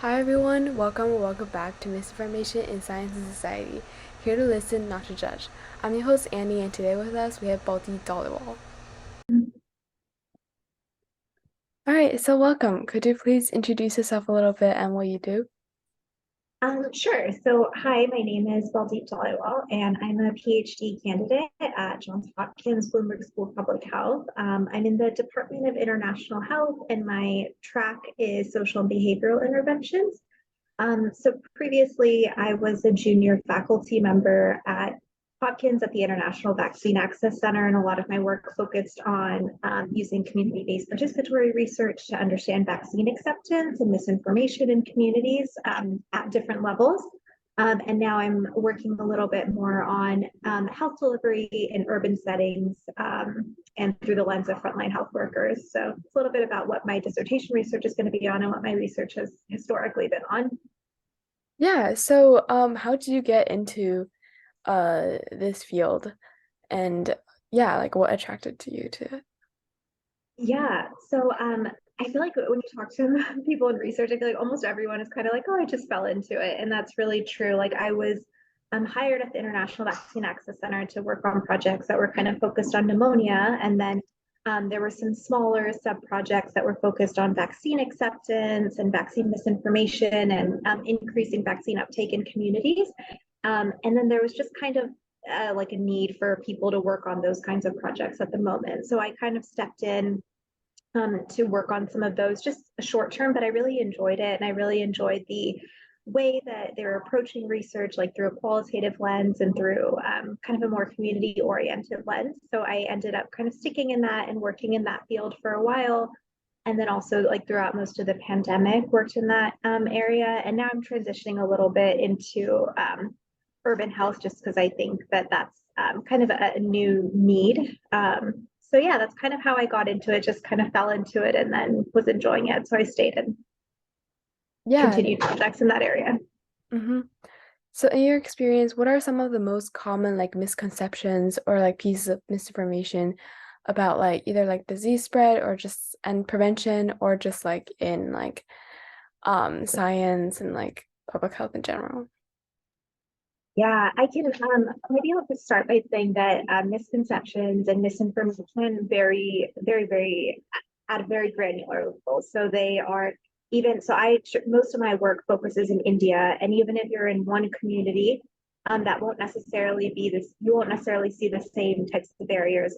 Hi everyone, welcome or welcome back to Misinformation in Science and Society. Here to listen, not to judge. I'm your host Annie, and today with us we have Baldeep Dhaliwal. Alright, so welcome. Could you please introduce yourself a little bit and what you do? Sure. So, hi, my name is Baldeep Dhaliwal, and I'm a PhD candidate at Johns Hopkins Bloomberg School of Public Health. I'm in the Department of International Health, and my track is social and behavioral interventions. So previously, I was a junior faculty member at Hopkins at the International Vaccine Access Center, and a lot of my work focused on using community-based participatory research to understand vaccine acceptance and misinformation in communities at different levels. And now I'm working a little bit more on health delivery in urban settings and through the lens of frontline health workers. So it's a little bit about what my dissertation research is going to be on and what my research has historically been on. Yeah, so how did you get into this field? And yeah, like what attracted to you to it? Yeah. So I feel like when you talk to people in research, I feel like almost everyone is kind of like, oh, I just fell into it. And that's really true. Like I was hired at the International Vaccine Access Center to work on projects that were kind of focused on pneumonia. And then there were some smaller sub projects that were focused on vaccine acceptance and vaccine misinformation and increasing vaccine uptake in communities. And then there was just kind of like a need for people to work on those kinds of projects at the moment. So I kind of stepped in to work on some of those just short term, but I really enjoyed it. And I really enjoyed the way that they were approaching research, like through a qualitative lens and through kind of a more community oriented lens. So I ended up kind of sticking in that and working in that field for a while. And then also like throughout most of the pandemic, worked in that area. And now I'm transitioning a little bit into urban health just because I think that that's kind of a new need. So yeah, that's kind of how I got into it, just kind of fell into it and then was enjoying it. So I stayed and Yeah. continued projects in that area. Mm-hmm. So in your experience, what are some of the most common like misconceptions or like pieces of misinformation about like either like disease spread or just and prevention or just like in like science and like public health in general? Yeah, I can maybe I'll just start by saying that misconceptions and misinformation very at a very granular level. So they are even so I most of my work focuses in India, and even if you're in one community, that won't necessarily be this. You won't necessarily see the same types of barriers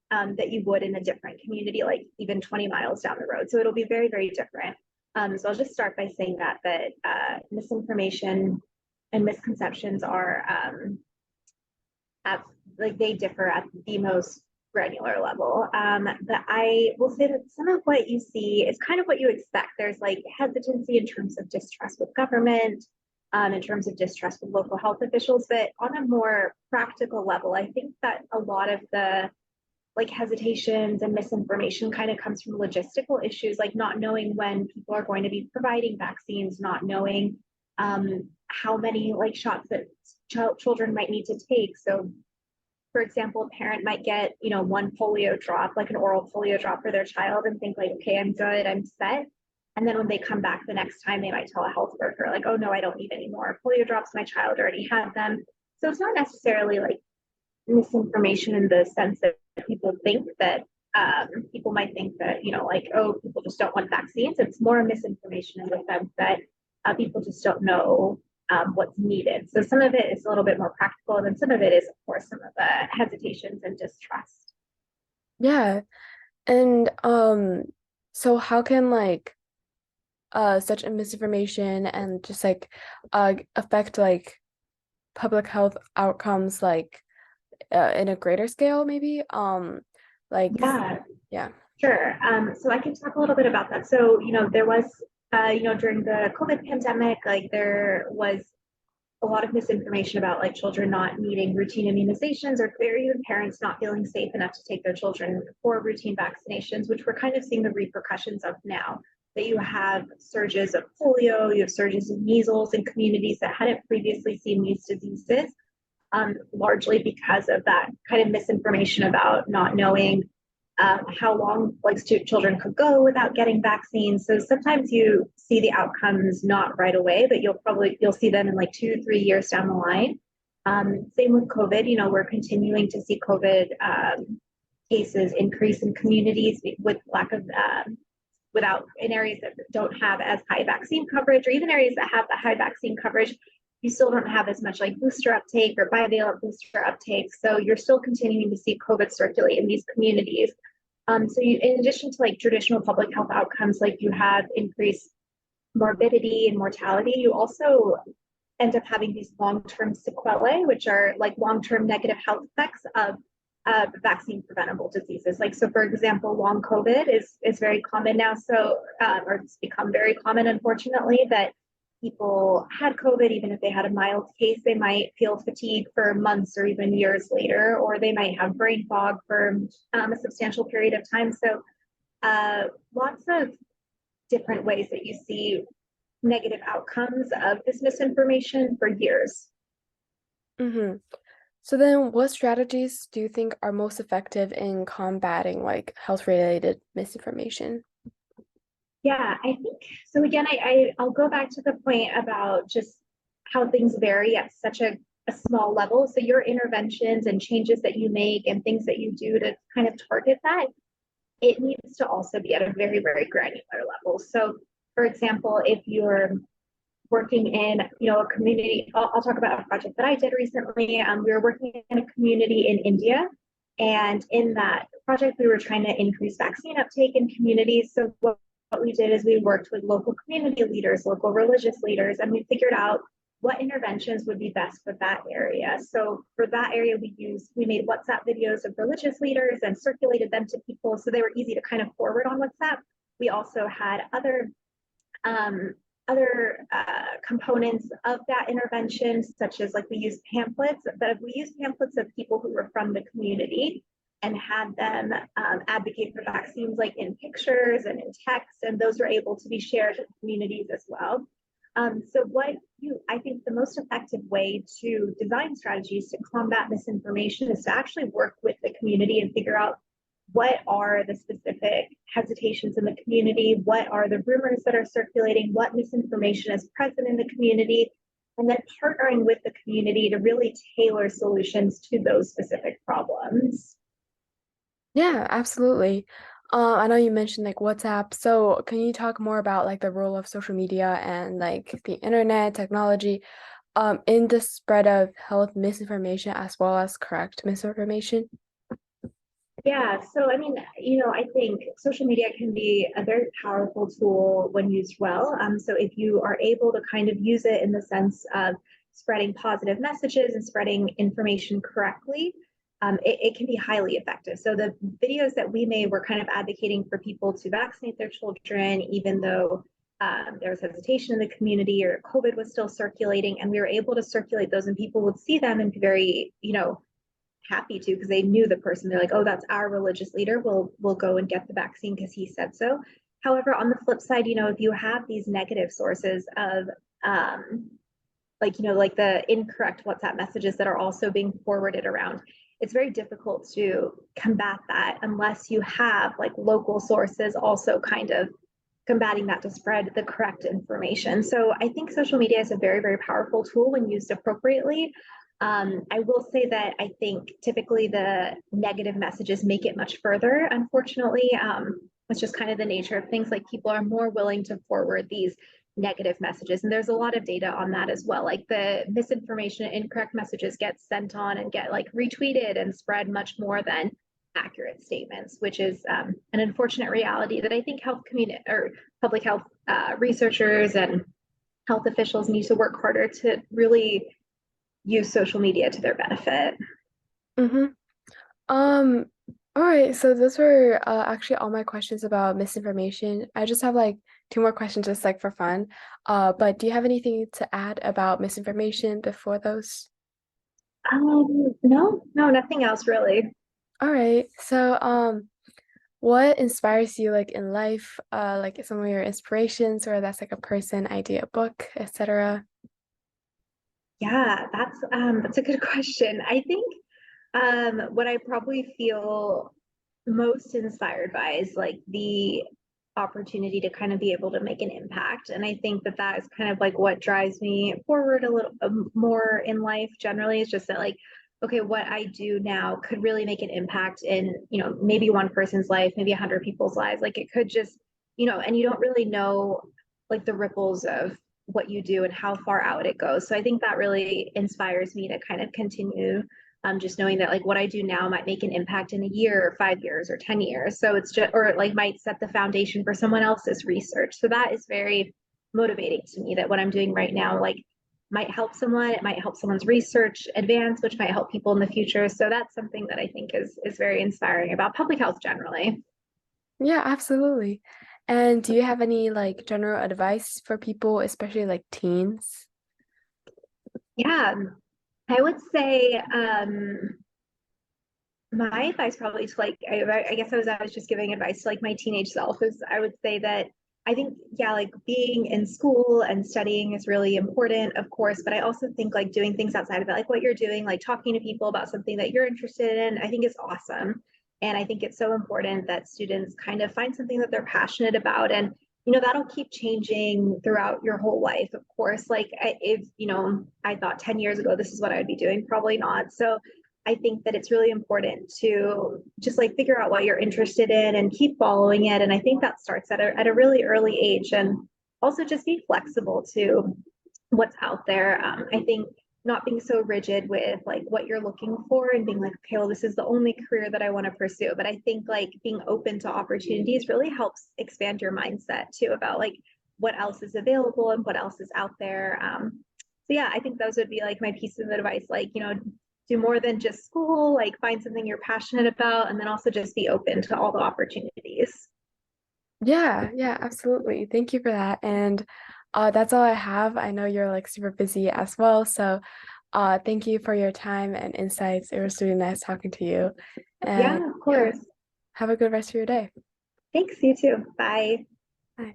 that you would in a different community, like even 20 miles down the road. So it'll be very different. So I'll just start by saying that misinformation and misconceptions are at like they differ at the most granular level. But I will say that some of what you see is kind of what you expect. There's like hesitancy in terms of distrust with government, in terms of distrust with local health officials. But on a more practical level, I think that a lot of the like hesitations and misinformation kind of comes from logistical issues, like not knowing when people are going to be providing vaccines, not knowing how many like shots that children might need to take. So, for example, a parent might get, one polio drop, like an oral polio drop for their child and think like, okay, I'm good, I'm set. And then when they come back the next time, they might tell a health worker like, oh no, I don't need any more polio drops. My child already had them. So it's not necessarily like misinformation in the sense that people think that people might think that, like, oh, people just don't want vaccines. It's more misinformation in the sense that people just don't know what's needed. So some of it is a little bit more practical, and then some of it is, of course, some of the hesitations and distrust. Yeah. And so how can like such a misinformation and just like affect like public health outcomes like in a greater scale maybe? Like Yeah, yeah. sure. So I can talk a little bit about that. So, there was, during the COVID pandemic, like there was a lot of misinformation about like children not needing routine immunizations or even parents not feeling safe enough to take their children for routine vaccinations, which we're kind of seeing the repercussions of now. That you have surges of polio, you have surges of measles in communities that hadn't previously seen these diseases, largely because of that kind of misinformation about not knowing how long like children could go without getting vaccines. So sometimes you see the outcomes not right away, but you'll see them in like 2 3 years down the line. Same with COVID. We're continuing to see COVID cases increase in communities with lack of without in areas that don't have as high vaccine coverage, or even areas that have the high vaccine coverage, you still don't have as much like booster uptake or bivalent booster uptake. So you're still continuing to see COVID circulate in these communities. In addition to like traditional public health outcomes, like you have increased morbidity and mortality, you also end up having these long-term sequelae, which are like long-term negative health effects of vaccine preventable diseases. Like, so for example, long COVID is very common now. So, or it's become very common, unfortunately, that people had COVID, even if they had a mild case, they might feel fatigue for months or even years later, or they might have brain fog for a substantial period of time. So lots of different ways that you see negative outcomes of this misinformation for years. Mm-hmm. So then what strategies do you think are most effective in combating like health-related misinformation? Yeah, I think so. Again, I'll go back to the point about just how things vary at such a small level. So your interventions and changes that you make and things that you do to kind of target that, it needs to also be at a very, very granular level. So for example, if you're working in a community, I'll talk about a project that I did recently. We were working in a community in India, and in that project we were trying to increase vaccine uptake in communities. So what we did is we worked with local community leaders, local religious leaders, and we figured out what interventions would be best for that area. So for that area, we made WhatsApp videos of religious leaders and circulated them to people, so they were easy to kind of forward on WhatsApp. We also had other components of that intervention, such as like we used pamphlets of people who were from the community and had them advocate for vaccines, like in pictures and in text, and those were able to be shared with communities as well. I think the most effective way to design strategies to combat misinformation is to actually work with the community and figure out what are the specific hesitations in the community, what are the rumors that are circulating, what misinformation is present in the community, and then partnering with the community to really tailor solutions to those specific problems. Yeah, absolutely. I know you mentioned like WhatsApp. So can you talk more about like the role of social media and like the internet technology in the spread of health misinformation as well as correct misinformation? Yeah, so I mean, I think social media can be a very powerful tool when used well. So if you are able to kind of use it in the sense of spreading positive messages and spreading information correctly, it can be highly effective. So the videos that we made were kind of advocating for people to vaccinate their children, even though there was hesitation in the community or COVID was still circulating, and we were able to circulate those, and people would see them and be very, happy to, because they knew the person. They're like, oh, that's our religious leader, we'll go and get the vaccine because he said so. However, on the flip side, if you have these negative sources of like the incorrect WhatsApp messages that are also being forwarded around, it's very difficult to combat that unless you have like local sources also kind of combating that to spread the correct information. So I think social media is a very, very powerful tool when used appropriately. I will say that I think typically the negative messages make it much further, unfortunately. It's just kind of the nature of things. Like, people are more willing to forward these negative messages, and there's a lot of data on that as well. Like, the misinformation and incorrect messages get sent on and get like retweeted and spread much more than accurate statements, which is an unfortunate reality that I think health community or public health researchers and health officials need to work harder to really use social media to their benefit. Mm-hmm. All right, so those were actually all my questions about misinformation. I just have like two more questions just like for fun. But do you have anything to add about misinformation before those? No, nothing else really. All right, so what inspires you like in life? Like some of your inspirations, or that's like a person, idea, book, etc. Yeah, that's a good question. I think what I probably feel most inspired by is like the opportunity to kind of be able to make an impact. And I think that that is kind of like what drives me forward a little more in life generally, is just that like, okay, what I do now could really make an impact in, you know, maybe one person's life, maybe 100 people's lives. Like it could just, you know, and you don't really know like the ripples of what you do and how far out it goes. So I think that really inspires me to kind of continue, just knowing that like what I do now might make an impact in a year or 5 years or 10 years. So it's just, or it like might set the foundation for someone else's research. So that is very motivating to me, that what I'm doing right now, like might help someone, it might help someone's research advance, which might help people in the future. So that's something that I think is very inspiring about public health generally. Yeah, absolutely. And do you have any like general advice for people, especially like teens? Yeah, I would say my advice probably to like I guess I was just giving advice to like my teenage self, is I would say that I think, yeah, like being in school and studying is really important, of course, but I also think like doing things outside of it, like what you're doing, like talking to people about something that you're interested in, I think is awesome. And I think it's so important that students kind of find something that they're passionate about. And you know, that'll keep changing throughout your whole life, of course. Like if, you know, I thought 10 years ago this is what I'd be doing, probably not. So I think that it's really important to just like figure out what you're interested in and keep following it. And I think that starts at a really early age, and also just be flexible to what's out there. I think not being so rigid with like what you're looking for and being like, okay, well, this is the only career that I want to pursue. But I think like being open to opportunities really helps expand your mindset too, about like what else is available and what else is out there. So yeah, I think those would be like my pieces of advice, like, you know, do more than just school, like find something you're passionate about, and then also just be open to all the opportunities. Yeah, yeah, absolutely. Thank you for that. And that's all I have. I know you're like super busy as well. So thank you for your time and insights. It was really nice talking to you. And Yeah, of yeah, course. have a good rest of your day. Thanks, you too. Bye. Bye.